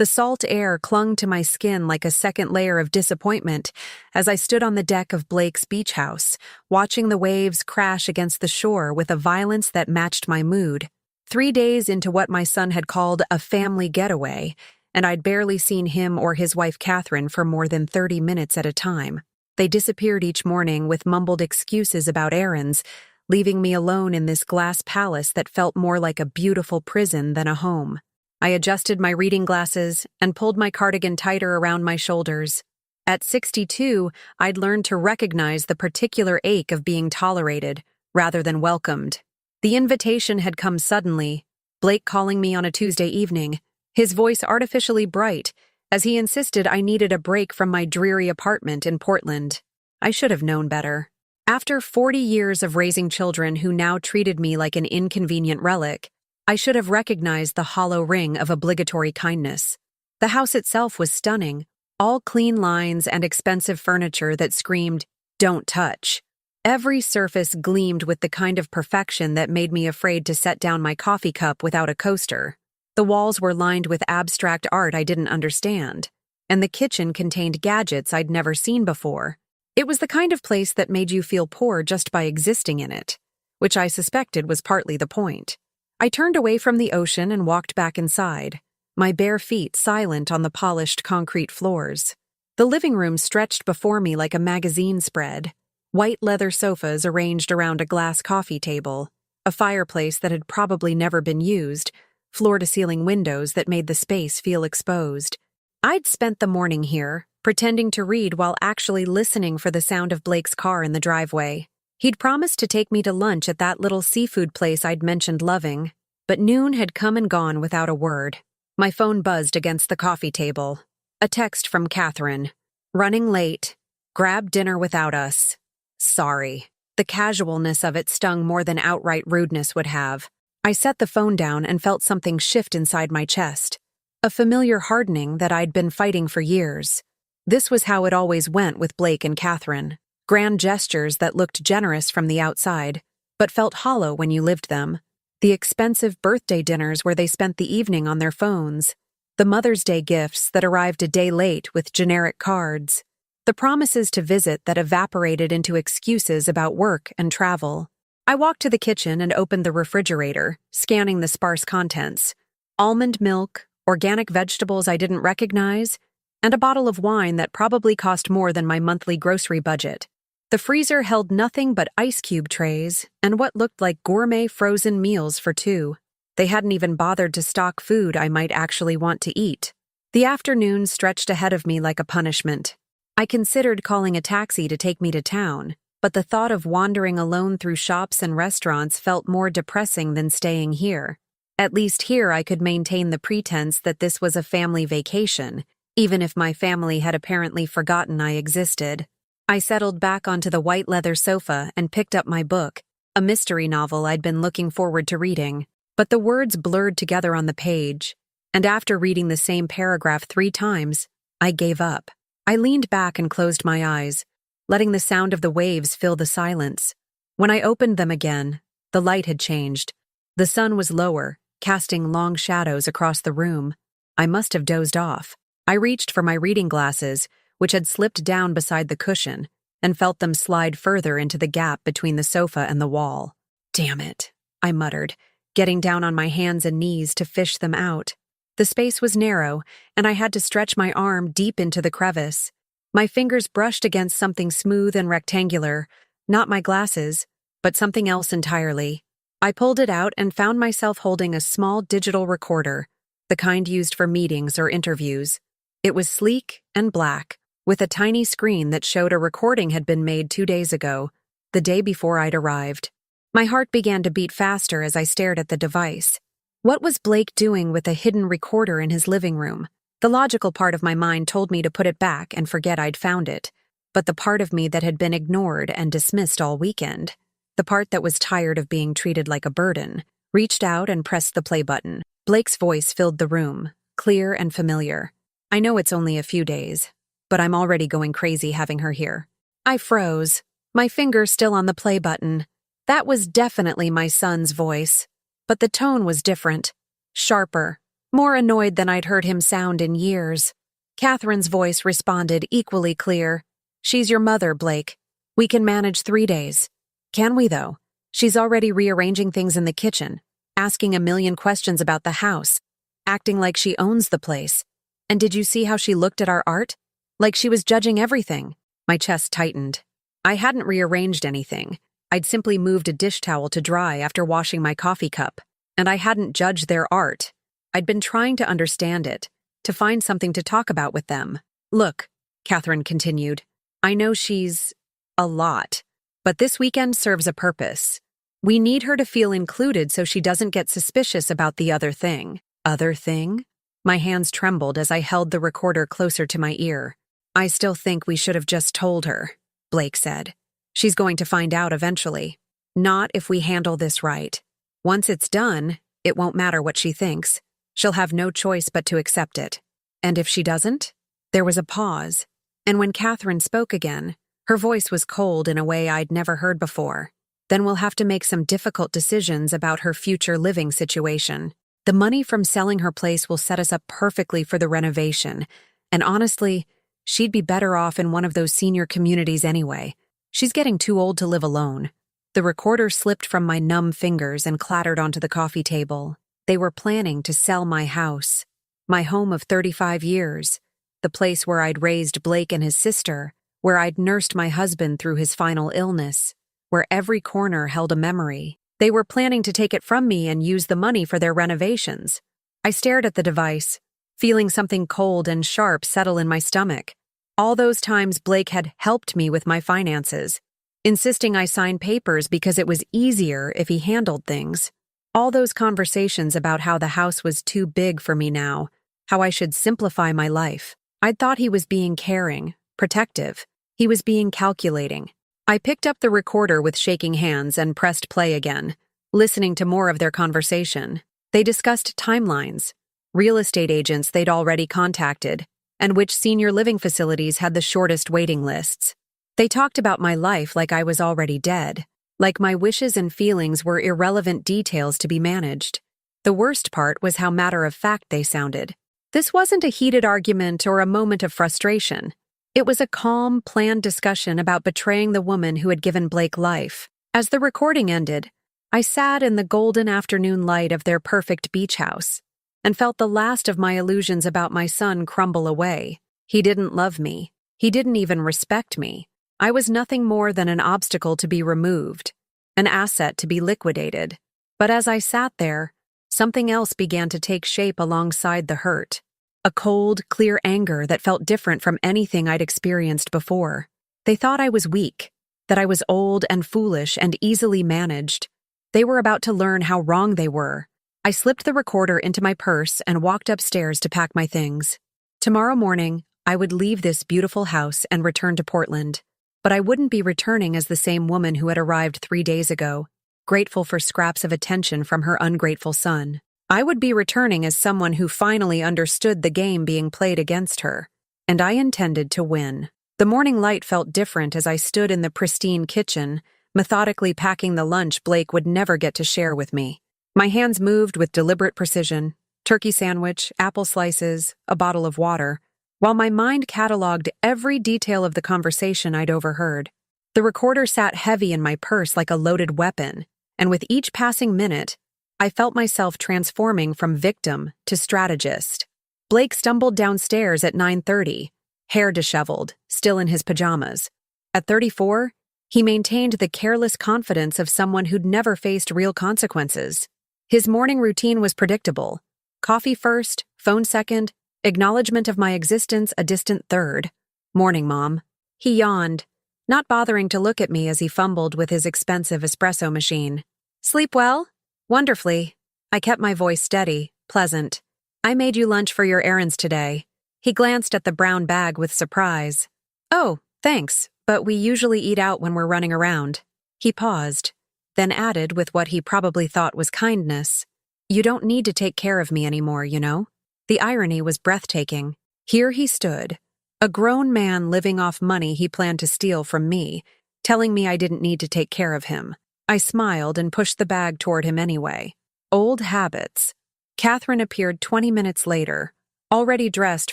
The salt air clung to my skin like a second layer of disappointment as I stood on the deck of Blake's beach house, watching the waves crash against the shore with a violence that matched my mood. 3 days into what my son had called a family getaway, and I'd barely seen him or his wife Catherine for more than 30 minutes at a time. They disappeared each morning with mumbled excuses about errands, leaving me alone in this glass palace that felt more like a beautiful prison than a home. I adjusted my reading glasses and pulled my cardigan tighter around my shoulders. At 62, I'd learned to recognize the particular ache of being tolerated rather than welcomed. The invitation had come suddenly, Blake calling me on a Tuesday evening, his voice artificially bright, as he insisted I needed a break from my dreary apartment in Portland. I should have known better. After 40 years of raising children who now treated me like an inconvenient relic, I should have recognized the hollow ring of obligatory kindness. The house itself was stunning, all clean lines and expensive furniture that screamed, "Don't touch." Every surface gleamed with the kind of perfection that made me afraid to set down my coffee cup without a coaster. The walls were lined with abstract art I didn't understand, and the kitchen contained gadgets I'd never seen before. It was the kind of place that made you feel poor just by existing in it, which I suspected was partly the point. I turned away from the ocean and walked back inside, my bare feet silent on the polished concrete floors. The living room stretched before me like a magazine spread, white leather sofas arranged around a glass coffee table, a fireplace that had probably never been used, floor-to-ceiling windows that made the space feel exposed. I'd spent the morning here, pretending to read while actually listening for the sound of Blake's car in the driveway. He'd promised to take me to lunch at that little seafood place I'd mentioned loving, but noon had come and gone without a word. My phone buzzed against the coffee table. A text from Catherine. "Running late. Grab dinner without us. Sorry." The casualness of it stung more than outright rudeness would have. I set the phone down and felt something shift inside my chest. A familiar hardening that I'd been fighting for years. This was how it always went with Blake and Catherine. Grand gestures that looked generous from the outside, but felt hollow when you lived them. The expensive birthday dinners where they spent the evening on their phones. The Mother's Day gifts that arrived a day late with generic cards. The promises to visit that evaporated into excuses about work and travel. I walked to the kitchen and opened the refrigerator, scanning the sparse contents. Almond milk, organic vegetables I didn't recognize, and a bottle of wine that probably cost more than my monthly grocery budget. The freezer held nothing but ice cube trays and what looked like gourmet frozen meals for two. They hadn't even bothered to stock food I might actually want to eat. The afternoon stretched ahead of me like a punishment. I considered calling a taxi to take me to town, but the thought of wandering alone through shops and restaurants felt more depressing than staying here. At least here I could maintain the pretense that this was a family vacation, even if my family had apparently forgotten I existed. I settled back onto the white leather sofa and picked up my book, a mystery novel I'd been looking forward to reading. But the words blurred together on the page, and after reading the same paragraph 3 times, I gave up. I leaned back and closed my eyes, letting the sound of the waves fill the silence. When I opened them again, the light had changed. The sun was lower, casting long shadows across the room. I must have dozed off. I reached for my reading glasses, which had slipped down beside the cushion, and felt them slide further into the gap between the sofa and the wall. "Damn it," I muttered, getting down on my hands and knees to fish them out. The space was narrow, and I had to stretch my arm deep into the crevice. My fingers brushed against something smooth and rectangular, not my glasses, but something else entirely. I pulled it out and found myself holding a small digital recorder, the kind used for meetings or interviews. It was sleek and black, with a tiny screen that showed a recording had been made 2 days ago, the day before I'd arrived. My heart began to beat faster as I stared at the device. What was Blake doing with a hidden recorder in his living room? The logical part of my mind told me to put it back and forget I'd found it, but the part of me that had been ignored and dismissed all weekend, the part that was tired of being treated like a burden, reached out and pressed the play button. Blake's voice filled the room, clear and familiar. "I know it's only a few days, but I'm already going crazy having her here." I froze, my finger still on the play button. That was definitely my son's voice, but the tone was different, sharper, more annoyed than I'd heard him sound in years. Catherine's voice responded equally clear. She's your mother, Blake. We can manage 3 days. Can we, though? She's already rearranging things in the kitchen, asking a million questions about the house, acting like she owns the place. And did you see how she looked at our art? Like she was judging everything. My chest tightened. I hadn't rearranged anything. I'd simply moved a dish towel to dry after washing my coffee cup. And I hadn't judged their art. I'd been trying to understand it, to find something to talk about with them. Look, Catherine continued, I know she's a lot, but this weekend serves a purpose. We need her to feel included so she doesn't get suspicious about the other thing. Other thing? My hands trembled as I held the recorder closer to my ear. I still think we should have just told her, Blake said. She's going to find out eventually. Not if we handle this right. Once it's done, it won't matter what she thinks. She'll have no choice but to accept it. And if she doesn't? There was a pause, and when Catherine spoke again, her voice was cold in a way I'd never heard before. Then we'll have to make some difficult decisions about her future living situation. The money from selling her place will set us up perfectly for the renovation, and honestly, she'd be better off in one of those senior communities anyway. She's getting too old to live alone. The recorder slipped from my numb fingers and clattered onto the coffee table. They were planning to sell my house, my home of 35 years, the place where I'd raised Blake and his sister, where I'd nursed my husband through his final illness, where every corner held a memory. They were planning to take it from me and use the money for their renovations. I stared at the device, feeling something cold and sharp settle in my stomach. All those times Blake had helped me with my finances, insisting I sign papers because it was easier if he handled things. All those conversations about how the house was too big for me now, how I should simplify my life. I'd thought he was being caring, protective. He was being calculating. I picked up the recorder with shaking hands and pressed play again, listening to more of their conversation. They discussed timelines, real estate agents they'd already contacted, and which senior living facilities had the shortest waiting lists. They talked about my life like I was already dead, like my wishes and feelings were irrelevant details to be managed. The worst part was how matter-of-fact they sounded. This wasn't a heated argument or a moment of frustration. It was a calm, planned discussion about betraying the woman who had given Blake life. As the recording ended, I sat in the golden afternoon light of their perfect beach house and felt the last of my illusions about my son crumble away. He didn't love me. He didn't even respect me. I was nothing more than an obstacle to be removed, an asset to be liquidated. But as I sat there, something else began to take shape alongside the hurt. A cold, clear anger that felt different from anything I'd experienced before. They thought I was weak, that I was old and foolish and easily managed. They were about to learn how wrong they were. I slipped the recorder into my purse and walked upstairs to pack my things. Tomorrow morning, I would leave this beautiful house and return to Portland. But I wouldn't be returning as the same woman who had arrived 3 days ago, grateful for scraps of attention from her ungrateful son. I would be returning as someone who finally understood the game being played against her, and I intended to win. The morning light felt different as I stood in the pristine kitchen, methodically packing the lunch Blake would never get to share with me. My hands moved with deliberate precision, turkey sandwich, apple slices, a bottle of water, while my mind cataloged every detail of the conversation I'd overheard. The recorder sat heavy in my purse like a loaded weapon, and with each passing minute, I felt myself transforming from victim to strategist. Blake stumbled downstairs at 9:30, hair disheveled, still in his pajamas. At 34, he maintained the careless confidence of someone who'd never faced real consequences. His morning routine was predictable. Coffee first, phone second, acknowledgement of my existence a distant third. Morning, Mom. He yawned, not bothering to look at me as he fumbled with his expensive espresso machine. Sleep well? Wonderfully. I kept my voice steady, pleasant. I made you lunch for your errands today. He glanced at the brown bag with surprise. Oh, thanks, but we usually eat out when we're running around. He paused, then added with what he probably thought was kindness. You don't need to take care of me anymore, you know? The irony was breathtaking. Here he stood, a grown man living off money he planned to steal from me, telling me I didn't need to take care of him. I smiled and pushed the bag toward him anyway. Old habits. Catherine appeared 20 minutes later, already dressed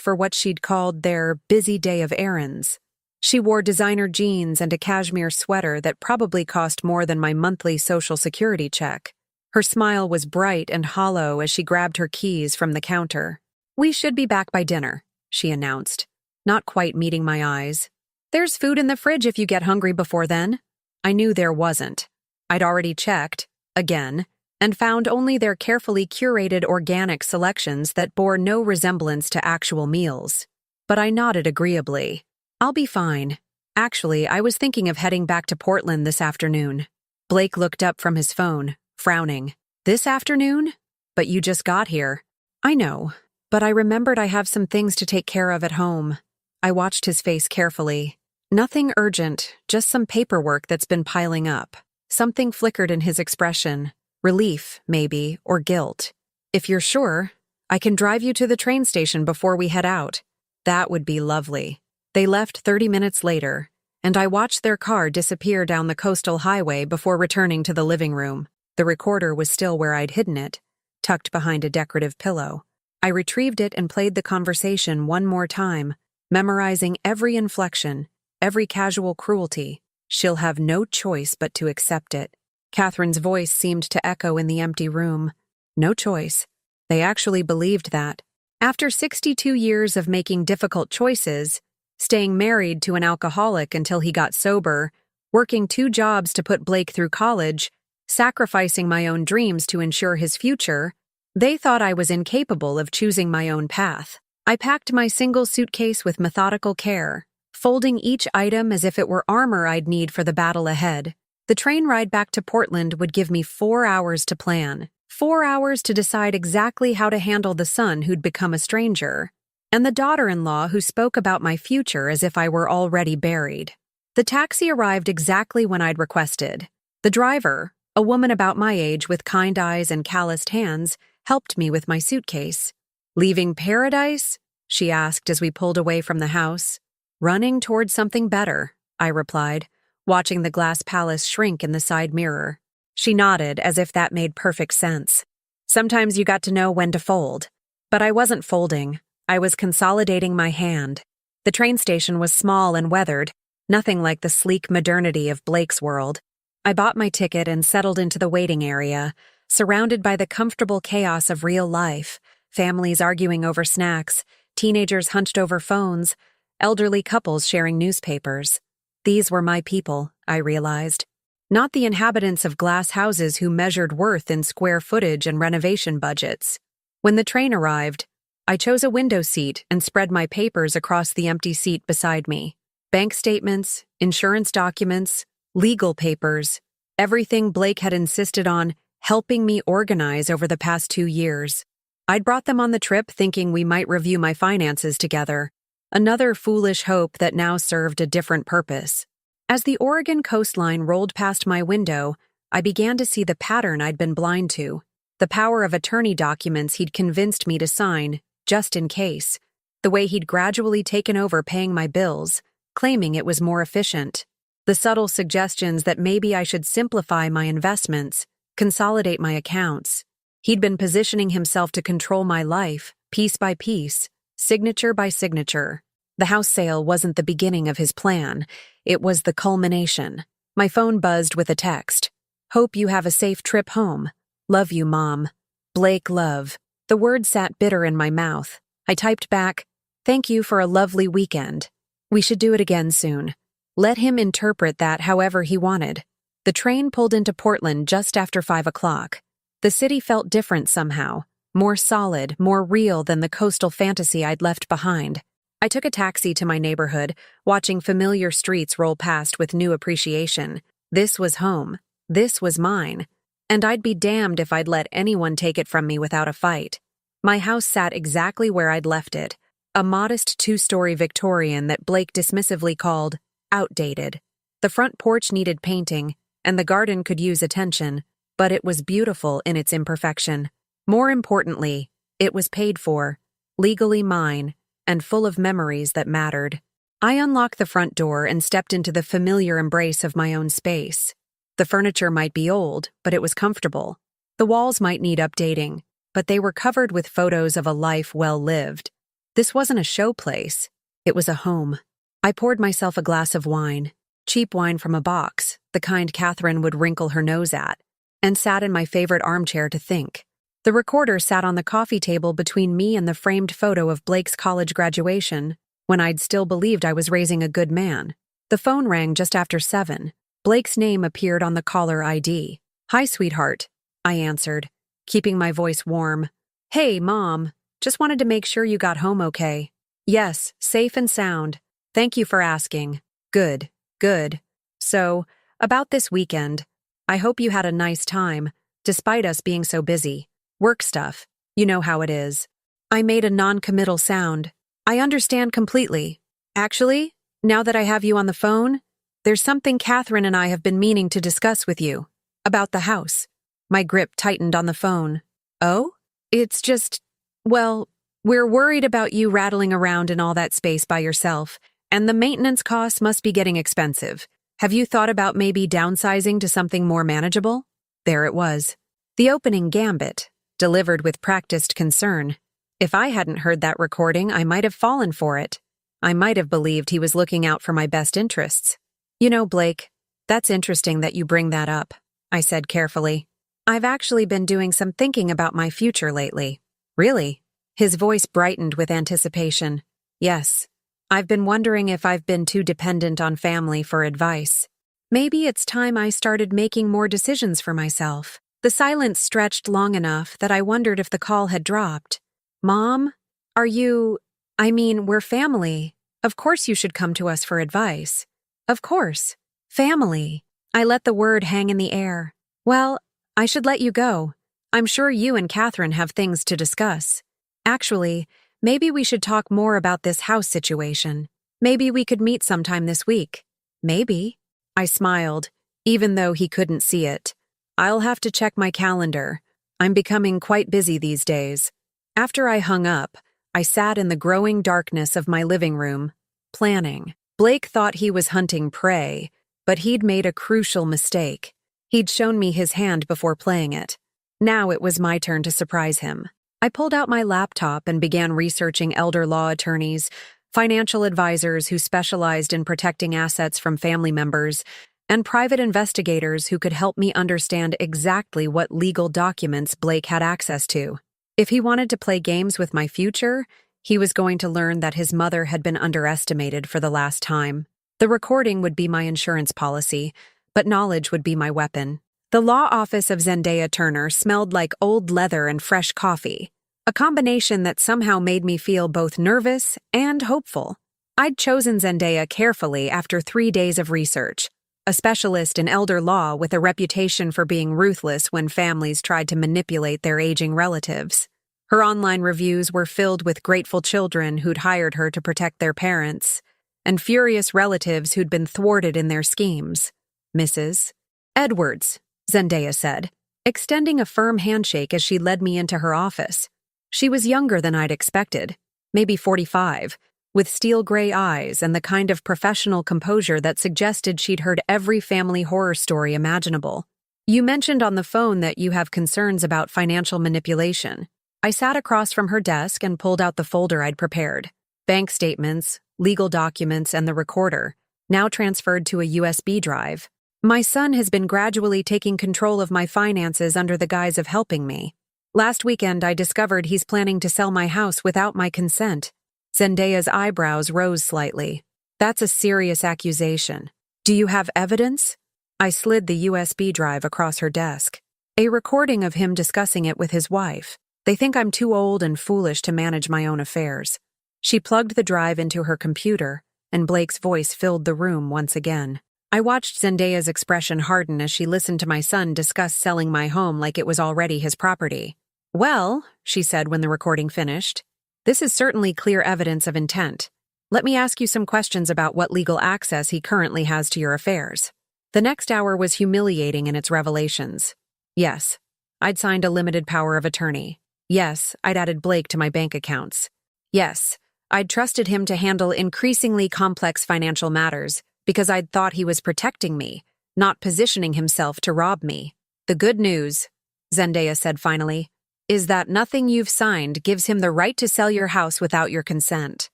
for what she'd called their busy day of errands. She wore designer jeans and a cashmere sweater that probably cost more than my monthly Social Security check. Her smile was bright and hollow as she grabbed her keys from the counter. "We should be back by dinner," she announced, not quite meeting my eyes. "There's food in the fridge if you get hungry before then." I knew there wasn't. I'd already checked, again, and found only their carefully curated organic selections that bore no resemblance to actual meals. But I nodded agreeably. "I'll be fine. Actually, I was thinking of heading back to Portland this afternoon." Blake looked up from his phone, frowning. "This afternoon? But you just got here." "I know, but I remembered I have some things to take care of at home." I watched his face carefully. Nothing urgent, just some paperwork that's been piling up. Something flickered in his expression. Relief, maybe, or guilt. "If you're sure, I can drive you to the train station before we head out." That would be lovely. They left 30 minutes later, and I watched their car disappear down the coastal highway before returning to the living room. The recorder was still where I'd hidden it, tucked behind a decorative pillow. I retrieved it and played the conversation one more time, memorizing every inflection, every casual cruelty. She'll have no choice but to accept it. Catherine's voice seemed to echo in the empty room. No choice. They actually believed that. After 62 years of making difficult choices, staying married to an alcoholic until he got sober, working 2 jobs to put Blake through college, sacrificing my own dreams to ensure his future, they thought I was incapable of choosing my own path. I packed my single suitcase with methodical care, folding each item as if it were armor I'd need for the battle ahead. The train ride back to Portland would give me 4 hours to plan, 4 hours to decide exactly how to handle the son who'd become a stranger, and the daughter-in-law who spoke about my future as if I were already buried. The taxi arrived exactly when I'd requested. The driver, a woman about my age with kind eyes and calloused hands, helped me with my suitcase. "Leaving paradise?" she asked as we pulled away from the house. "Running toward something better," I replied, watching the glass palace shrink in the side mirror. She nodded as if that made perfect sense. Sometimes you got to know when to fold. But I wasn't folding. I was consolidating my hand. The train station was small and weathered, nothing like the sleek modernity of Blake's world. I bought my ticket and settled into the waiting area, surrounded by the comfortable chaos of real life, families arguing over snacks, teenagers hunched over phones, elderly couples sharing newspapers. These were my people, I realized. Not the inhabitants of glass houses who measured worth in square footage and renovation budgets. When the train arrived, I chose a window seat and spread my papers across the empty seat beside me. Bank statements, insurance documents, legal papers, everything Blake had insisted on helping me organize over the past 2 years. I'd brought them on the trip thinking we might review my finances together. Another foolish hope that now served a different purpose. As the Oregon coastline rolled past my window, I began to see the pattern I'd been blind to. The power of attorney documents he'd convinced me to sign, just in case. The way he'd gradually taken over paying my bills, claiming it was more efficient. The subtle suggestions that maybe I should simplify my investments, consolidate my accounts. He'd been positioning himself to control my life, piece by piece, signature by signature. The house sale wasn't the beginning of his plan. It was the culmination. My phone buzzed with a text. "Hope you have a safe trip home. Love you, Mom. Blake Love." The word sat bitter in my mouth. I typed back, "Thank you for a lovely weekend. We should do it again soon." Let him interpret that however he wanted. The train pulled into Portland just after 5 o'clock. The city felt different somehow, more solid, more real than the coastal fantasy I'd left behind. I took a taxi to my neighborhood, watching familiar streets roll past with new appreciation. This was home. This was mine. And I'd be damned if I'd let anyone take it from me without a fight. My house sat exactly where I'd left it, a modest 2-story Victorian that Blake dismissively called outdated. The front porch needed painting, and the garden could use attention, but it was beautiful in its imperfection. More importantly, it was paid for, legally mine, and full of memories that mattered. I unlocked the front door and stepped into the familiar embrace of my own space. The furniture might be old, but it was comfortable. The walls might need updating, but they were covered with photos of a life well lived. This wasn't a show place. It was a home. I poured myself a glass of wine, cheap wine from a box, the kind Catherine would wrinkle her nose at, and sat in my favorite armchair to think. The recorder sat on the coffee table between me and the framed photo of Blake's college graduation, when I'd still believed I was raising a good man. The phone rang just after 7. Blake's name appeared on the caller ID. "Hi, sweetheart," I answered, keeping my voice warm. "Hey, Mom. Just wanted to make sure you got home okay." "Yes, safe and sound. Thank you for asking." "Good, good. So, about this weekend, I hope you had a nice time, despite us being so busy. Work stuff. You know how it is." I made a non-committal sound. "I understand completely. Actually, now that I have you on the phone, there's something Catherine and I have been meaning to discuss with you. About the house." My grip tightened on the phone. "Oh? It's just, well, we're worried about you rattling around in all that space by yourself, and the maintenance costs must be getting expensive. Have you thought about maybe downsizing to something more manageable?" There it was. The opening gambit, delivered with practiced concern. If I hadn't heard that recording, I might have fallen for it. I might have believed he was looking out for my best interests. "You know, Blake, that's interesting that you bring that up," I said carefully. "I've actually been doing some thinking about my future lately." "Really?" His voice brightened with anticipation. "Yes. I've been wondering if I've been too dependent on family for advice. Maybe it's time I started making more decisions for myself." The silence stretched long enough that I wondered if the call had dropped. "Mom? We're family. Of course you should come to us for advice." "Of course. Family." I let the word hang in the air. "Well, I should let you go. I'm sure you and Catherine have things to discuss. Actually, maybe we should talk more about this house situation. Maybe we could meet sometime this week." "Maybe." I smiled, even though he couldn't see it. "I'll have to check my calendar. I'm becoming quite busy these days." After I hung up, I sat in the growing darkness of my living room, planning. Blake thought he was hunting prey, but he'd made a crucial mistake. He'd shown me his hand before playing it. Now it was my turn to surprise him. I pulled out my laptop and began researching elder law attorneys, financial advisors who specialized in protecting assets from family members, and private investigators who could help me understand exactly what legal documents Blake had access to. If he wanted to play games with my future, he was going to learn that his mother had been underestimated for the last time. The recording would be my insurance policy, but knowledge would be my weapon. The law office of Zendaya Turner smelled like old leather and fresh coffee, a combination that somehow made me feel both nervous and hopeful. I'd chosen Zendaya carefully after 3 days of research, a specialist in elder law with a reputation for being ruthless when families tried to manipulate their aging relatives. Her online reviews were filled with grateful children who'd hired her to protect their parents, and furious relatives who'd been thwarted in their schemes. "Mrs. Edwards," Zendaya said, extending a firm handshake as she led me into her office. She was younger than I'd expected, maybe 45, with steel gray eyes and the kind of professional composure that suggested she'd heard every family horror story imaginable. "You mentioned on the phone that you have concerns about financial manipulation." I sat across from her desk and pulled out the folder I'd prepared. Bank statements, legal documents, and the recorder, now transferred to a USB drive. My son has been gradually taking control of my finances under the guise of helping me. Last weekend, I discovered he's planning to sell my house without my consent. Zendaya's eyebrows rose slightly. "That's a serious accusation. Do you have evidence?" I slid the USB drive across her desk. "A recording of him discussing it with his wife. They think I'm too old and foolish to manage my own affairs." She plugged the drive into her computer, and Blake's voice filled the room once again. I watched Zendaya's expression harden as she listened to my son discuss selling my home like it was already his property. "Well," she said when the recording finished, "this is certainly clear evidence of intent. Let me ask you some questions about what legal access he currently has to your affairs." The next hour was humiliating in its revelations. Yes, I'd signed a limited power of attorney. Yes, I'd added Blake to my bank accounts. Yes, I'd trusted him to handle increasingly complex financial matters because I'd thought he was protecting me, not positioning himself to rob me. "The good news," Zendaya said finally, is that nothing you've signed gives him the right to sell your house without your consent.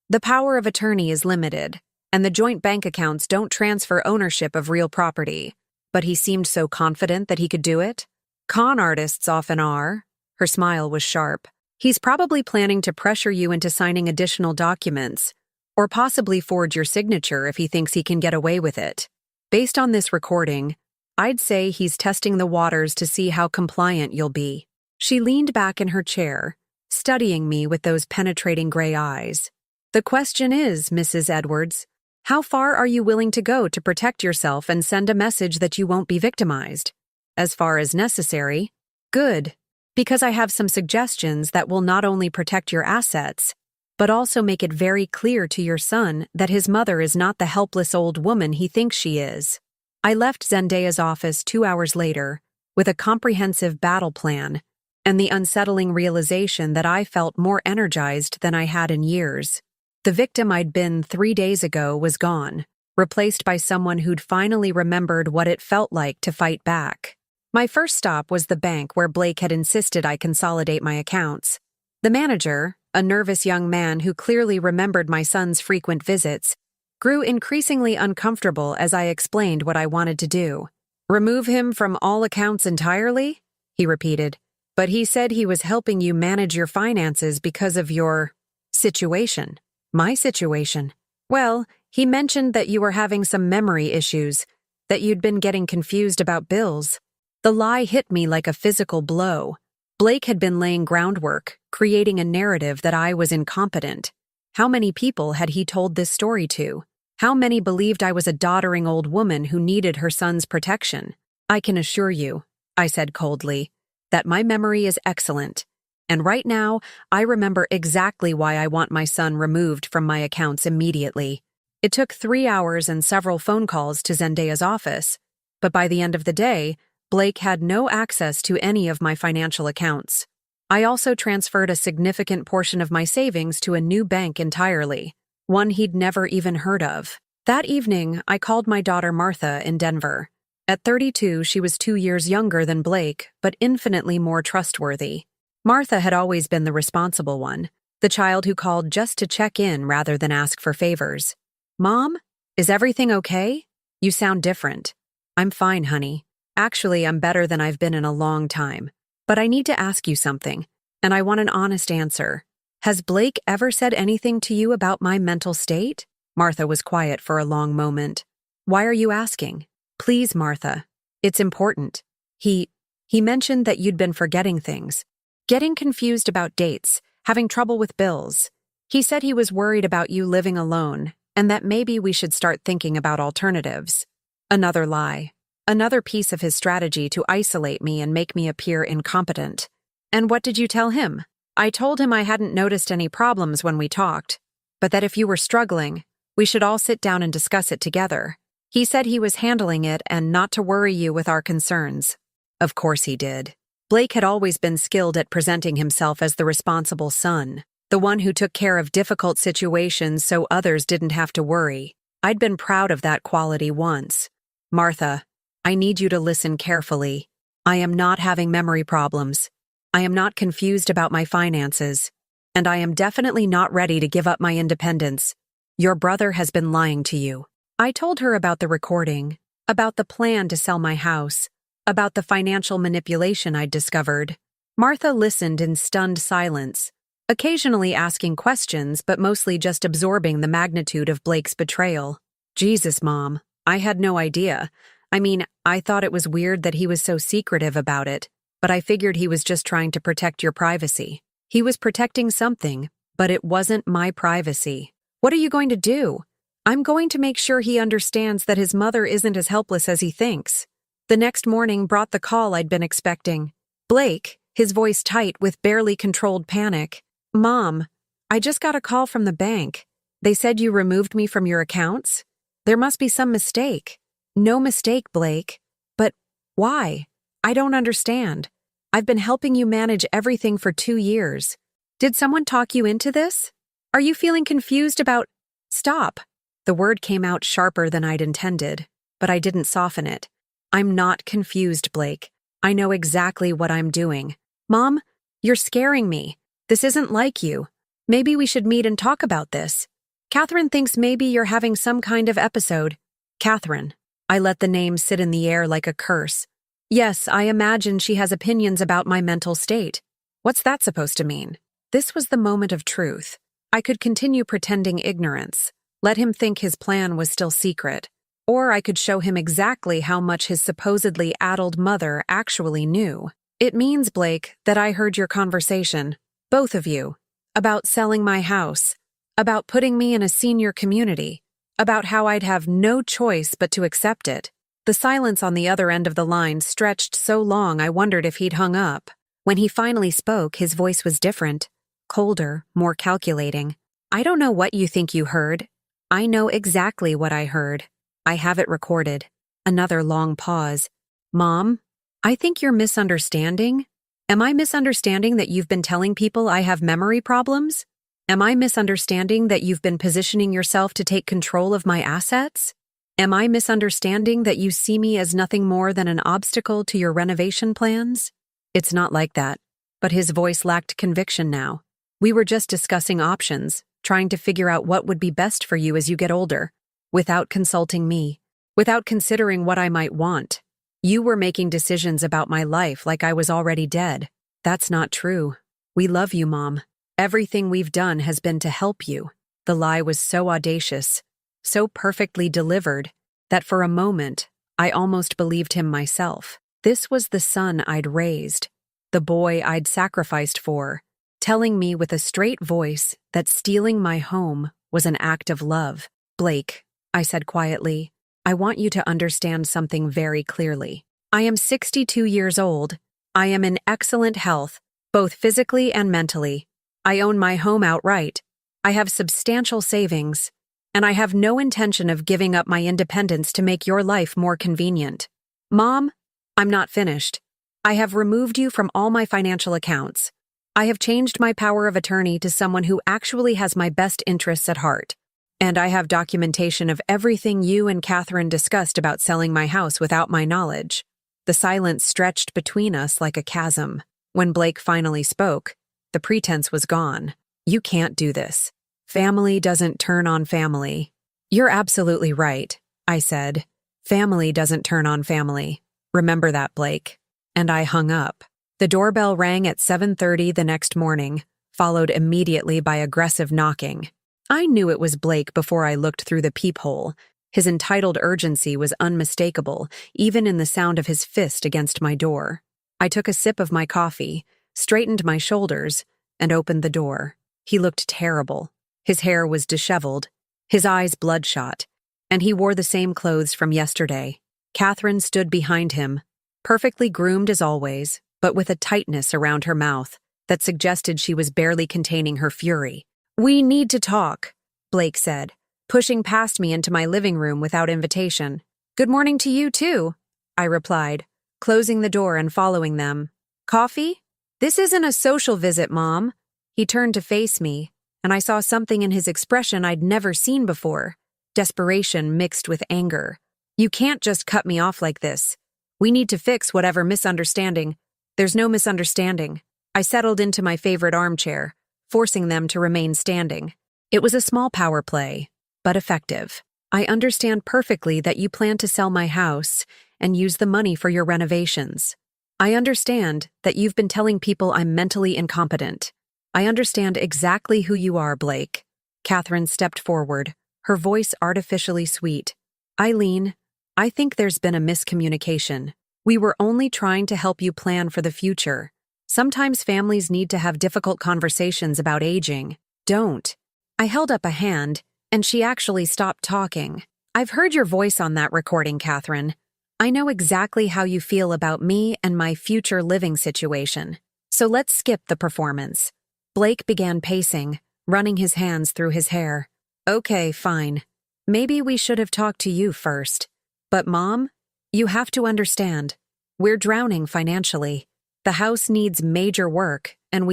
The power of attorney is limited, and the joint bank accounts don't transfer ownership of real property. But he seemed so confident that he could do it. Con artists often are. Her smile was sharp. He's probably planning to pressure you into signing additional documents, or possibly forge your signature if he thinks he can get away with it. Based on this recording, I'd say he's testing the waters to see how compliant you'll be. She leaned back in her chair, studying me with those penetrating gray eyes. The question is, Mrs. Edwards, how far are you willing to go to protect yourself and send a message that you won't be victimized? As far as necessary. Good, because I have some suggestions that will not only protect your assets, but also make it very clear to your son that his mother is not the helpless old woman he thinks she is. I left Zendaya's office 2 hours later with a comprehensive battle plan and the unsettling realization that I felt more energized than I had in years. The victim I'd been 3 days ago was gone, replaced by someone who'd finally remembered what it felt like to fight back. My first stop was the bank where Blake had insisted I consolidate my accounts. The manager, a nervous young man who clearly remembered my son's frequent visits, grew increasingly uncomfortable as I explained what I wanted to do. Remove him from all accounts entirely? He repeated. But he said he was helping you manage your finances because of your situation. My situation? Well, he mentioned that you were having some memory issues, that you'd been getting confused about bills. The lie hit me like a physical blow. Blake had been laying groundwork, creating a narrative that I was incompetent. How many people had he told this story to? How many believed I was a doddering old woman who needed her son's protection? I can assure you, I said coldly, that my memory is excellent. And right now, I remember exactly why I want my son removed from my accounts immediately. It took 3 hours and several phone calls to Zendaya's office, but by the end of the day, Blake had no access to any of my financial accounts. I also transferred a significant portion of my savings to a new bank entirely, one he'd never even heard of. That evening, I called my daughter Martha in Denver. At 32, she was 2 years younger than Blake, but infinitely more trustworthy. Martha had always been the responsible one, the child who called just to check in rather than ask for favors. Mom, is everything okay? You sound different. I'm fine, honey. Actually, I'm better than I've been in a long time. But I need to ask you something, and I want an honest answer. Has Blake ever said anything to you about my mental state? Martha was quiet for a long moment. Why are you asking? Please, Martha. It's important. He mentioned that you'd been forgetting things. Getting confused about dates, having trouble with bills. He said he was worried about you living alone, and that maybe we should start thinking about alternatives. Another lie. Another piece of his strategy to isolate me and make me appear incompetent. And what did you tell him? I told him I hadn't noticed any problems when we talked, but that if you were struggling, we should all sit down and discuss it together. He said he was handling it and not to worry you with our concerns. Of course he did. Blake had always been skilled at presenting himself as the responsible son, the one who took care of difficult situations so others didn't have to worry. I'd been proud of that quality once. Martha, I need you to listen carefully. I am not having memory problems. I am not confused about my finances. And I am definitely not ready to give up my independence. Your brother has been lying to you. I told her about the recording, about the plan to sell my house, about the financial manipulation I'd discovered. Martha listened in stunned silence, occasionally asking questions but mostly just absorbing the magnitude of Blake's betrayal. Jesus, Mom, I had no idea. I mean, I thought it was weird that he was so secretive about it, but I figured he was just trying to protect your privacy. He was protecting something, but it wasn't my privacy. What are you going to do? I'm going to make sure he understands that his mother isn't as helpless as he thinks. The next morning brought the call I'd been expecting. Blake, his voice tight with barely controlled panic. Mom, I just got a call from the bank. They said you removed me from your accounts? There must be some mistake. No mistake, Blake. But why? I don't understand. I've been helping you manage everything for 2 years. Did someone talk you into this? Are you feeling confused about— Stop. The word came out sharper than I'd intended, but I didn't soften it. I'm not confused, Blake. I know exactly what I'm doing. Mom, You're scaring me. This isn't like you. Maybe we should meet and talk about this. Catherine thinks maybe you're having some kind of episode. Catherine. I let the name sit in the air like a curse. Yes, I imagine she has opinions about my mental state. What's that supposed to mean? This was the moment of truth. I could continue pretending ignorance, let him think his plan was still secret, or I could show him exactly how much his supposedly addled mother actually knew. It means, Blake, that I heard your conversation, both of you, about selling my house, about putting me in a senior community, about how I'd have no choice but to accept it. The silence on the other end of the line stretched so long I wondered if he'd hung up. When he finally spoke, his voice was different, colder, more calculating. I don't know what you think you heard. I know exactly what I heard. I have it recorded. Another long pause. Mom, I think you're misunderstanding. Am I misunderstanding that you've been telling people I have memory problems? Am I misunderstanding that you've been positioning yourself to take control of my assets? Am I misunderstanding that you see me as nothing more than an obstacle to your renovation plans? It's not like that. But his voice lacked conviction now. We were just discussing options, trying to figure out what would be best for you as you get older, without consulting me, without considering what I might want. You were making decisions about my life like I was already dead. That's not true. We love you, Mom. Everything we've done has been to help you. The lie was so audacious, so perfectly delivered, that for a moment, I almost believed him myself. This was the son I'd raised, the boy I'd sacrificed for, telling me with a straight voice that stealing my home was an act of love. Blake, I said quietly, I want you to understand something very clearly. I am 62 years old. I am in excellent health, both physically and mentally. I own my home outright. I have substantial savings, and I have no intention of giving up my independence to make your life more convenient. Mom, I'm not finished. I have removed you from all my financial accounts. I have changed my power of attorney to someone who actually has my best interests at heart. And I have documentation of everything you and Catherine discussed about selling my house without my knowledge. The silence stretched between us like a chasm. When Blake finally spoke, the pretense was gone. You can't do this. Family doesn't turn on family. You're absolutely right, I said. Family doesn't turn on family. Remember that, Blake. And I hung up. The doorbell rang at 7:30 the next morning, followed immediately by aggressive knocking. I knew it was Blake before I looked through the peephole. His entitled urgency was unmistakable, even in the sound of his fist against my door. I took a sip of my coffee, straightened my shoulders, and opened the door. He looked terrible. His hair was disheveled, his eyes bloodshot, and he wore the same clothes from yesterday. Catherine stood behind him, perfectly groomed as always, but with a tightness around her mouth that suggested she was barely containing her fury. We need to talk, Blake said, pushing past me into my living room without invitation. Good morning to you, too, I replied, closing the door and following them. Coffee? This isn't a social visit, Mom. He turned to face me, and I saw something in his expression I'd never seen before, desperation mixed with anger. You can't just cut me off like this. We need to fix whatever misunderstanding. There's no misunderstanding. I settled into my favorite armchair, forcing them to remain standing. It was a small power play, but effective. I understand perfectly that you plan to sell my house and use the money for your renovations. I understand that you've been telling people I'm mentally incompetent. I understand exactly who you are, Blake. Catherine stepped forward, her voice artificially sweet. Eileen, I think there's been a miscommunication. We were only trying to help you plan for the future. Sometimes families need to have difficult conversations about aging. Don't. I held up a hand, and she actually stopped talking. I've heard your voice on that recording, Catherine. I know exactly how you feel about me and my future living situation. So let's skip the performance. Blake began pacing, running his hands through his hair. Okay, fine. Maybe we should have talked to you first. But Mom, you have to understand. We're drowning financially. The house needs major work, and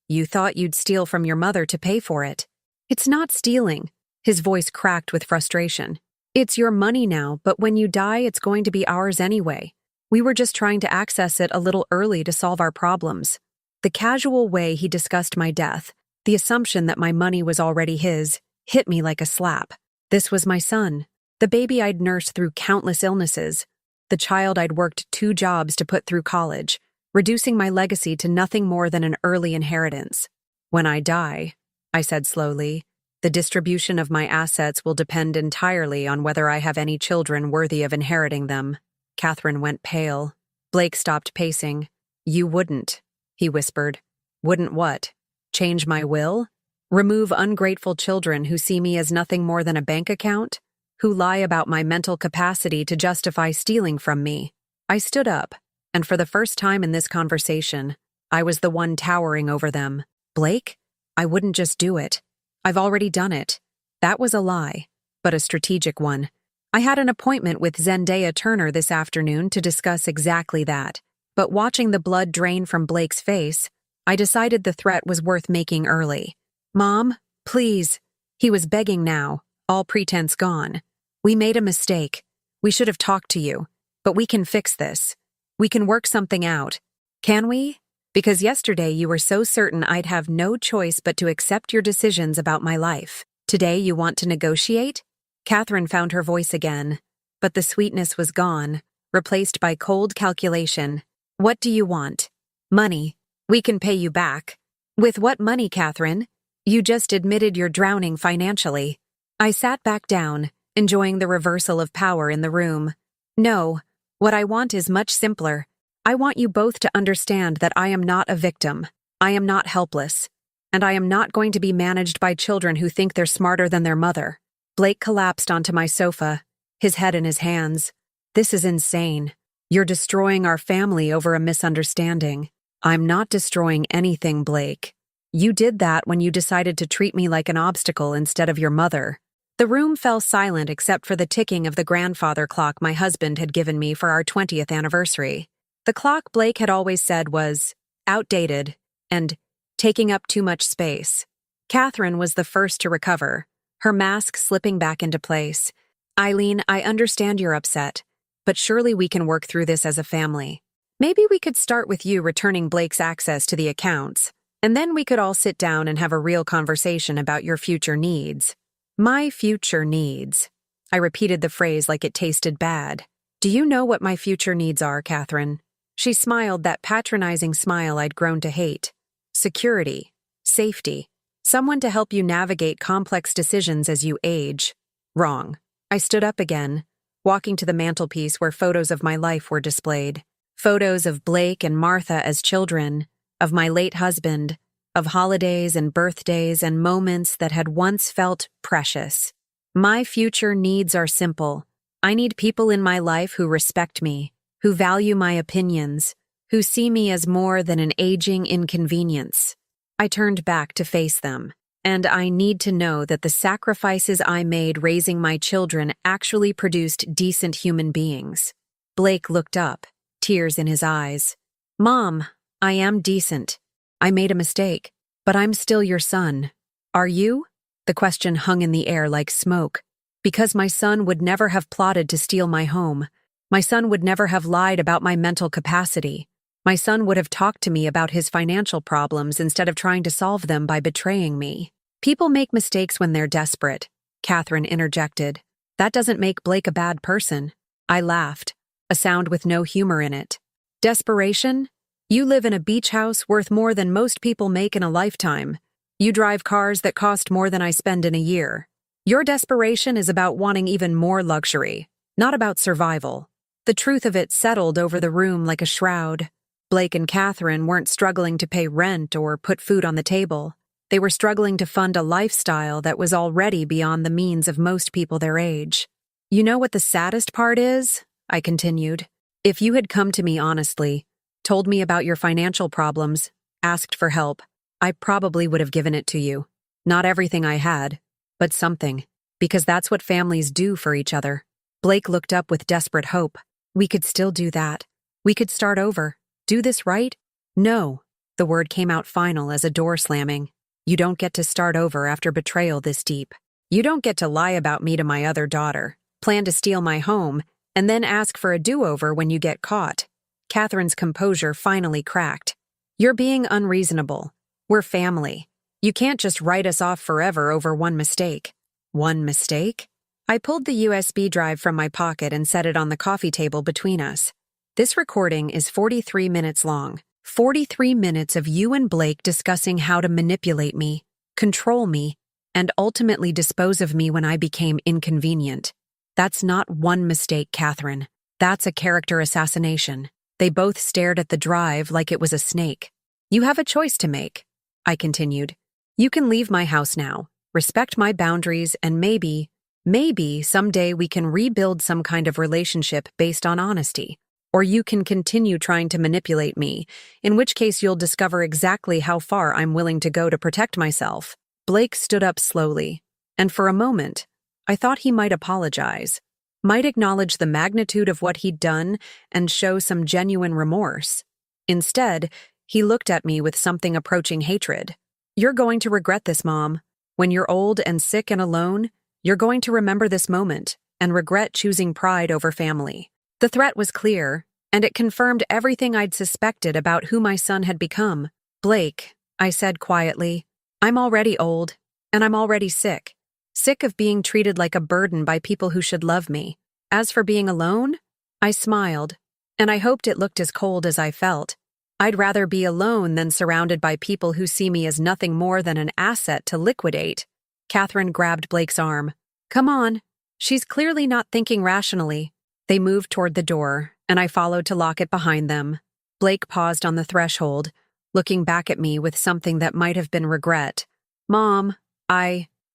you thought you'd steal from your mother to pay for it. It's not stealing. His voice cracked with frustration. It's your money now, but when you die, it's going to be ours anyway. We were just trying to access it a little early to solve our problems. The casual way he discussed my death, the assumption that my money was already his, hit me like a slap. This was my son, the baby I'd nursed through countless illnesses, the child I'd worked 2 jobs to put through college, reducing my legacy to nothing more than an early inheritance. When I die, I said slowly, the distribution of my assets will depend entirely on whether I have any children worthy of inheriting them. Catherine went pale. Blake stopped pacing. You wouldn't, he whispered. Wouldn't what? Change my will? Remove ungrateful children who see me as nothing more than a bank account? Who lie about my mental capacity to justify stealing from me? I stood up, and for the first time in this conversation, I was the one towering over them. Blake? I wouldn't just do it. I've already done it. That was a lie, but a strategic one. I had an appointment with Zendaya Turner this afternoon to discuss exactly that, but watching the blood drain from Blake's face, I decided the threat was worth making early. Mom, please. He was begging now, all pretense gone. We made a mistake. We should have talked to you, but we can fix this. We can work something out. Can we? Because yesterday you were so certain I'd have no choice but to accept your decisions about my life. Today you want to negotiate? Catherine found her voice again, but the sweetness was gone, replaced by cold calculation. What do you want? Money. We can pay you back. With what money, Catherine? You just admitted you're drowning financially. I sat back down, enjoying the reversal of power in the room. No, what I want is much simpler. I want you both to understand that I am not a victim. I am not helpless. And I am not going to be managed by children who think they're smarter than their mother. Blake collapsed onto my sofa, his head in his hands. This is insane. You're destroying our family over a misunderstanding. I'm not destroying anything, Blake. You did that when you decided to treat me like an obstacle instead of your mother. The room fell silent except for the ticking of the grandfather clock my husband had given me for our 20th anniversary. The clock Blake had always said was outdated and taking up too much space. Catherine was the first to recover, her mask slipping back into place. Eileen, I understand you're upset, but surely we can work through this as a family. Maybe we could start with you returning Blake's access to the accounts, and then we could all sit down and have a real conversation about your future needs. My future needs. I repeated the phrase like it tasted bad. Do you know what my future needs are, Catherine? She smiled that patronizing smile I'd grown to hate. Security. Safety. Someone to help you navigate complex decisions as you age. Wrong. I stood up again, walking to the mantelpiece where photos of my life were displayed. Photos of Blake and Martha as children, of my late husband, of holidays and birthdays and moments that had once felt precious. My future needs are simple. I need people in my life who respect me, who value my opinions, who see me as more than an aging inconvenience. I turned back to face them, and I need to know that the sacrifices I made raising my children actually produced decent human beings. Blake looked up, tears in his eyes. Mom, I am decent. I made a mistake, but I'm still your son. Are you? The question hung in the air like smoke. Because my son would never have plotted to steal my home. My son would never have lied about my mental capacity. My son would have talked to me about his financial problems instead of trying to solve them by betraying me. People make mistakes when they're desperate, Catherine interjected. That doesn't make Blake a bad person. I laughed, a sound with no humor in it. Desperation? You live in a beach house worth more than most people make in a lifetime. You drive cars that cost more than I spend in a year. Your desperation is about wanting even more luxury, not about survival. The truth of it settled over the room like a shroud. Blake and Catherine weren't struggling to pay rent or put food on the table. They were struggling to fund a lifestyle that was already beyond the means of most people their age. You know what the saddest part is? I continued. If you had come to me honestly, told me about your financial problems, asked for help, I probably would have given it to you. Not everything I had, but something, because that's what families do for each other. Blake looked up with desperate hope. We could still do that. We could start over. Do this right? No. The word came out final as a door slamming. You don't get to start over after betrayal this deep. You don't get to lie about me to my other daughter, plan to steal my home, and then ask for a do-over when you get caught. Catherine's composure finally cracked. You're being unreasonable. We're family. You can't just write us off forever over one mistake. One mistake? I pulled the USB drive from my pocket and set it on the coffee table between us. This recording is 43 minutes long. 43 minutes of you and Blake discussing how to manipulate me, control me, and ultimately dispose of me when I became inconvenient. That's not one mistake, Catherine. That's a character assassination. They both stared at the drive like it was a snake. You have a choice to make, I continued. You can leave my house now, respect my boundaries, and maybe someday we can rebuild some kind of relationship based on honesty. Or you can continue trying to manipulate me, in which case you'll discover exactly how far I'm willing to go to protect myself. Blake stood up slowly, and for a moment, I thought he might apologize, might acknowledge the magnitude of what he'd done and show some genuine remorse. Instead, he looked at me with something approaching hatred. You're going to regret this, Mom. When you're old and sick and alone, you're going to remember this moment and regret choosing pride over family. The threat was clear, and it confirmed everything I'd suspected about who my son had become. Blake, I said quietly, I'm already old, and I'm already sick. Sick of being treated like a burden by people who should love me. As for being alone, I smiled, and I hoped it looked as cold as I felt. I'd rather be alone than surrounded by people who see me as nothing more than an asset to liquidate. Catherine grabbed Blake's arm. Come on. She's clearly not thinking rationally. They moved toward the door, and I followed to lock it behind them. Blake paused on the threshold, looking back at me with something that might have been regret. Mom,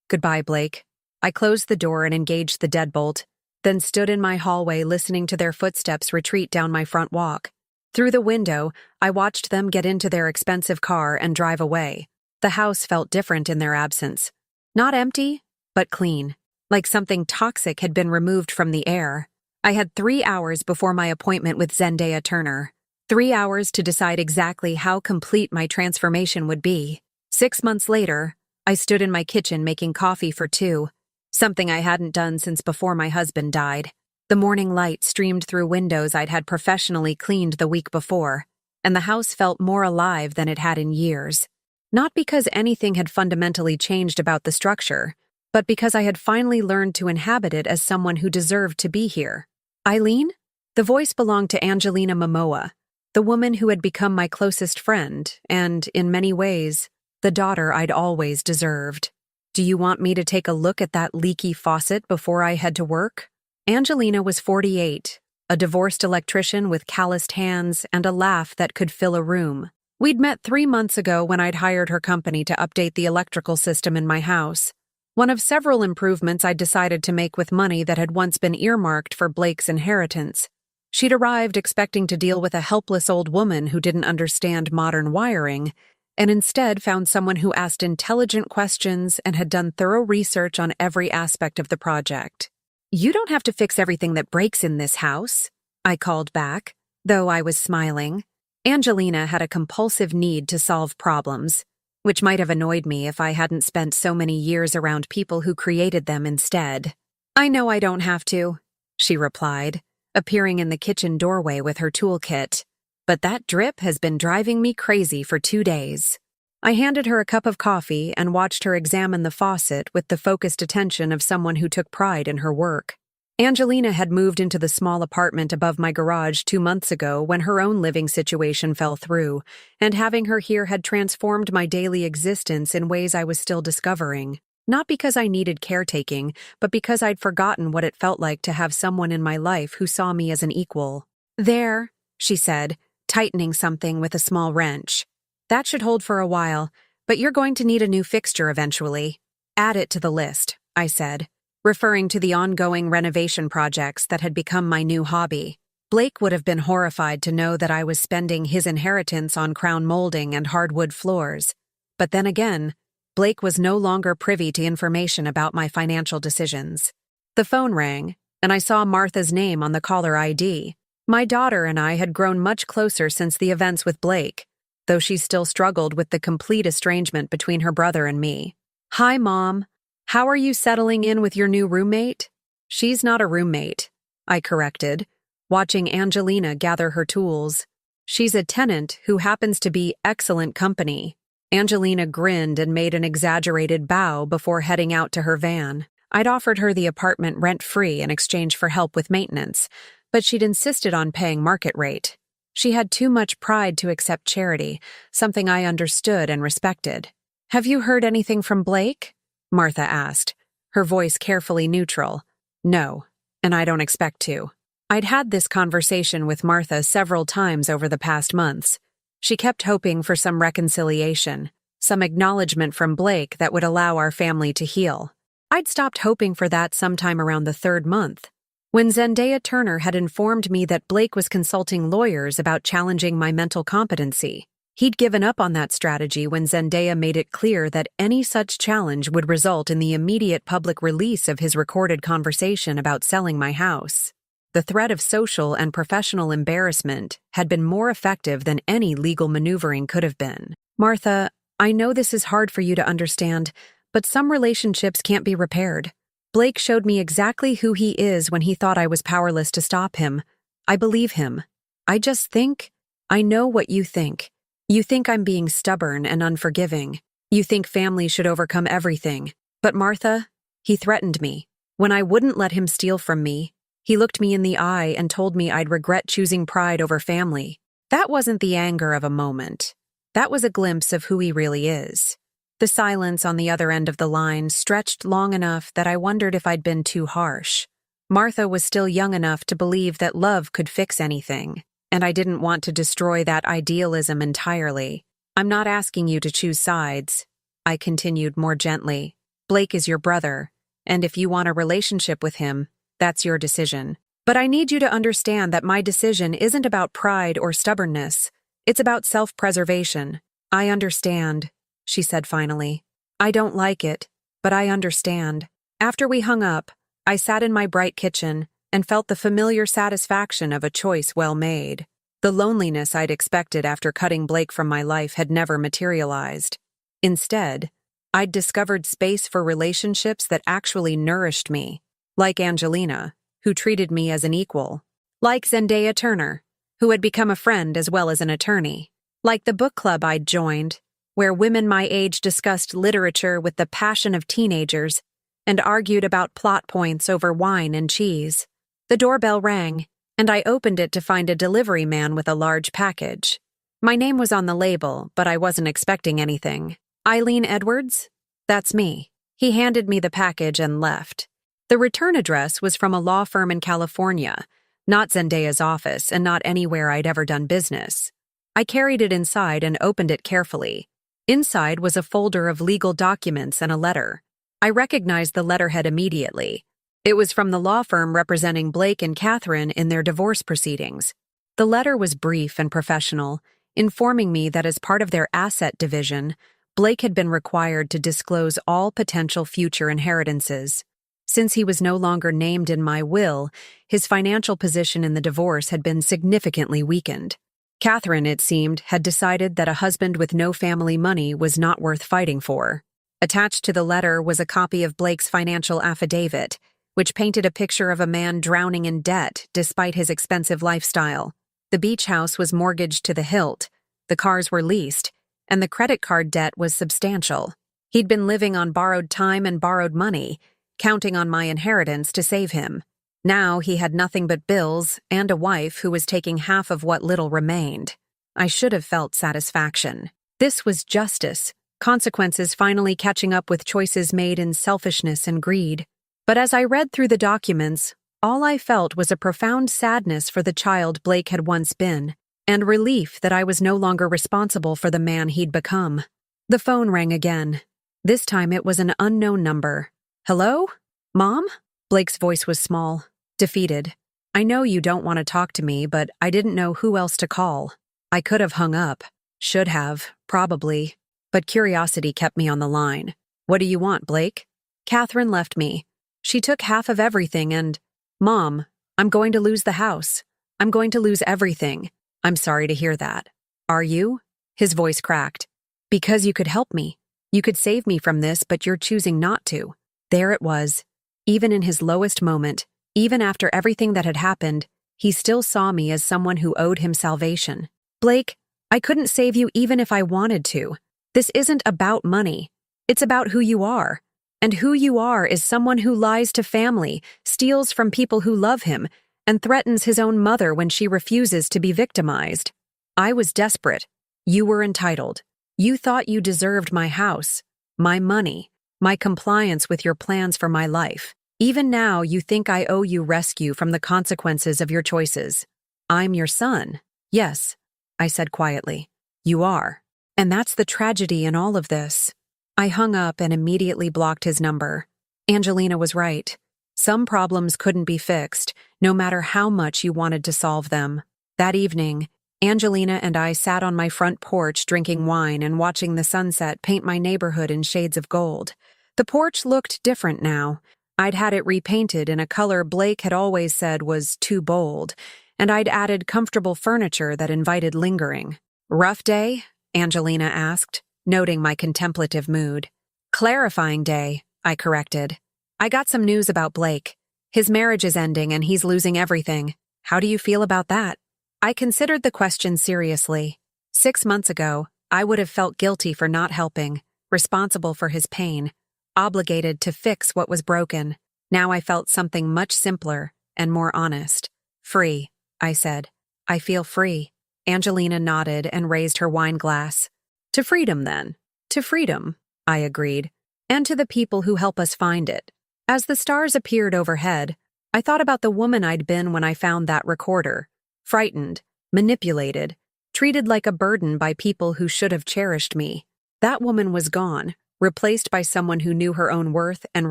Goodbye, Blake. I closed the door and engaged the deadbolt, then stood in my hallway listening to their footsteps retreat down my front walk. Through the window, I watched them get into their expensive car and drive away. The house felt different in their absence. Not empty, but clean, like something toxic had been removed from the air. I had 3 hours before my appointment with Zendaya Turner. 3 hours to decide exactly how complete my transformation would be. 6 months later, I stood in my kitchen making coffee for two, something I hadn't done since before my husband died. The morning light streamed through windows I'd had professionally cleaned the week before, and the house felt more alive than it had in years. Not because anything had fundamentally changed about the structure, but because I had finally learned to inhabit it as someone who deserved to be here. Eileen? The voice belonged to Angelina Momoa, the woman who had become my closest friend, and, in many ways, the daughter I'd always deserved. Do you want me to take a look at that leaky faucet before I head to work? Angelina was 48, a divorced electrician with calloused hands and a laugh that could fill a room. We'd met 3 months ago when I'd hired her company to update the electrical system in my house. One of several improvements I'd decided to make with money that had once been earmarked for Blake's inheritance. She'd arrived expecting to deal with a helpless old woman who didn't understand modern wiring, and instead found someone who asked intelligent questions and had done thorough research on every aspect of the project. You don't have to fix everything that breaks in this house, I called back, though I was smiling. Angelina had a compulsive need to solve problems, which might have annoyed me if I hadn't spent so many years around people who created them instead. I know I don't have to, she replied, appearing in the kitchen doorway with her toolkit. But that drip has been driving me crazy for 2 days. I handed her a cup of coffee and watched her examine the faucet with the focused attention of someone who took pride in her work. Angelina had moved into the small apartment above my garage 2 months ago when her own living situation fell through, and having her here had transformed my daily existence in ways I was still discovering. Not because I needed caretaking, but because I'd forgotten what it felt like to have someone in my life who saw me as an equal. There, she said, tightening something with a small wrench. That should hold for a while, but you're going to need a new fixture eventually. Add it to the list, I said, referring to the ongoing renovation projects that had become my new hobby. Blake would have been horrified to know that I was spending his inheritance on crown molding and hardwood floors. But then again, Blake was no longer privy to information about my financial decisions. The phone rang, and I saw Martha's name on the caller ID. My daughter and I had grown much closer since the events with Blake, though she still struggled with the complete estrangement between her brother and me. Hi, Mom. How are you settling in with your new roommate? She's not a roommate, I corrected, watching Angelina gather her tools. She's a tenant who happens to be excellent company. Angelina grinned and made an exaggerated bow before heading out to her van. I'd offered her the apartment rent-free in exchange for help with maintenance, but she'd insisted on paying market rate. She had too much pride to accept charity, something I understood and respected. "Have you heard anything from Blake?" Martha asked, her voice carefully neutral. "No, and I don't expect to." I'd had this conversation with Martha several times over the past months. She kept hoping for some reconciliation, some acknowledgement from Blake that would allow our family to heal. I'd stopped hoping for that sometime around the 3rd month, when Zendaya Turner had informed me that Blake was consulting lawyers about challenging my mental competency. He'd given up on that strategy when Zendaya made it clear that any such challenge would result in the immediate public release of his recorded conversation about selling my house. The threat of social and professional embarrassment had been more effective than any legal maneuvering could have been. "Martha, I know this is hard for you to understand, but some relationships can't be repaired. Blake showed me exactly who he is when he thought I was powerless to stop him. I believe him. I just think, I know what you think. You think I'm being stubborn and unforgiving. You think family should overcome everything. But Martha, he threatened me. When I wouldn't let him steal from me, he looked me in the eye and told me I'd regret choosing pride over family. That wasn't the anger of a moment. That was a glimpse of who he really is." The silence on the other end of the line stretched long enough that I wondered if I'd been too harsh. Martha was still young enough to believe that love could fix anything, and I didn't want to destroy that idealism entirely. "I'm not asking you to choose sides," I continued more gently. "Blake is your brother, and if you want a relationship with him, that's your decision. But I need you to understand that my decision isn't about pride or stubbornness. It's about self-preservation. I understand," she said finally. "I don't like it, but I understand." After we hung up, I sat in my bright kitchen and felt the familiar satisfaction of a choice well made. The loneliness I'd expected after cutting Blake from my life had never materialized. Instead, I'd discovered space for relationships that actually nourished me, like Angelina, who treated me as an equal, like Zendaya Turner, who had become a friend as well as an attorney, like the book club I'd joined, where women my age discussed literature with the passion of teenagers and argued about plot points over wine and cheese. The doorbell rang, and I opened it to find a delivery man with a large package. My name was on the label, but I wasn't expecting anything. "Eileen Edwards? That's me." He handed me the package and left. The return address was from a law firm in California, not Zendaya's office and not anywhere I'd ever done business. I carried it inside and opened it carefully. Inside was a folder of legal documents and a letter. I recognized the letterhead immediately. It was from the law firm representing Blake and Catherine in their divorce proceedings. The letter was brief and professional, informing me that as part of their asset division, Blake had been required to disclose all potential future inheritances. Since he was no longer named in my will, his financial position in the divorce had been significantly weakened. Catherine, it seemed, had decided that a husband with no family money was not worth fighting for. Attached to the letter was a copy of Blake's financial affidavit, which painted a picture of a man drowning in debt despite his expensive lifestyle. The beach house was mortgaged to the hilt, the cars were leased, and the credit card debt was substantial. He'd been living on borrowed time and borrowed money, counting on my inheritance to save him. Now he had nothing but bills and a wife who was taking half of what little remained. I should have felt satisfaction. This was justice, consequences finally catching up with choices made in selfishness and greed. But as I read through the documents, all I felt was a profound sadness for the child Blake had once been, and relief that I was no longer responsible for the man he'd become. The phone rang again. This time it was an unknown number. "Hello? Mom?" Blake's voice was small, defeated. "I know you don't want to talk to me, but I didn't know who else to call. I could have hung up. Should have, probably. But curiosity kept me on the line. What do you want, Blake?" "Catherine left me. She took half of everything and, Mom, I'm going to lose the house. I'm going to lose everything. I'm sorry to hear that." "Are you?" His voice cracked. "Because you could help me. You could save me from this, but you're choosing not to." There it was. Even in his lowest moment, even after everything that had happened, he still saw me as someone who owed him salvation. Blake, I couldn't save you even if I wanted to. This isn't about money. It's about who you are. And who you are is someone who lies to family, steals from people who love him, and threatens his own mother when she refuses to be victimized. I was desperate. You were entitled. You thought you deserved my house, my money, my compliance with your plans for my life. Even now, you think I owe you rescue from the consequences of your choices. I'm your son. Yes, I said quietly. You are. And that's the tragedy in all of this. I hung up and immediately blocked his number. Angelina was right. Some problems couldn't be fixed, no matter how much you wanted to solve them. That evening, Angelina and I sat on my front porch drinking wine and watching the sunset paint my neighborhood in shades of gold. The porch looked different now. I'd had it repainted in a color Blake had always said was too bold, and I'd added comfortable furniture that invited lingering. Rough day? Angelina asked, noting my contemplative mood. Clarifying day, I corrected. I got some news about Blake. His marriage is ending and he's losing everything. How do you feel about that? I considered the question seriously. 6 months ago, I would have felt guilty for not helping, responsible for his pain, obligated to fix what was broken. Now I felt something much simpler and more honest. Free, I said. I feel free. Angelina nodded and raised her wine glass. To freedom, then. To freedom, I agreed. And to the people who help us find it. As the stars appeared overhead, I thought about the woman I'd been when I found that recorder. Frightened, manipulated, treated like a burden by people who should have cherished me. That woman was gone, replaced by someone who knew her own worth and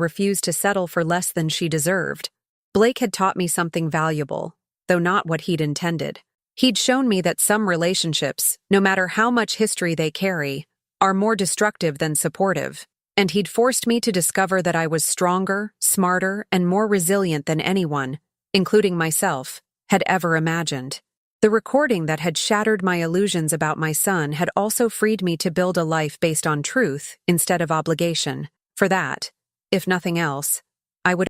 refused to settle for less than she deserved. Blake had taught me something valuable, though not what he'd intended. He'd shown me that some relationships, no matter how much history they carry, are more destructive than supportive. And he'd forced me to discover that I was stronger, smarter, and more resilient than anyone, including myself, had ever imagined. The recording that had shattered my illusions about my son had also freed me to build a life based on truth instead of obligation. For that, if nothing else, I would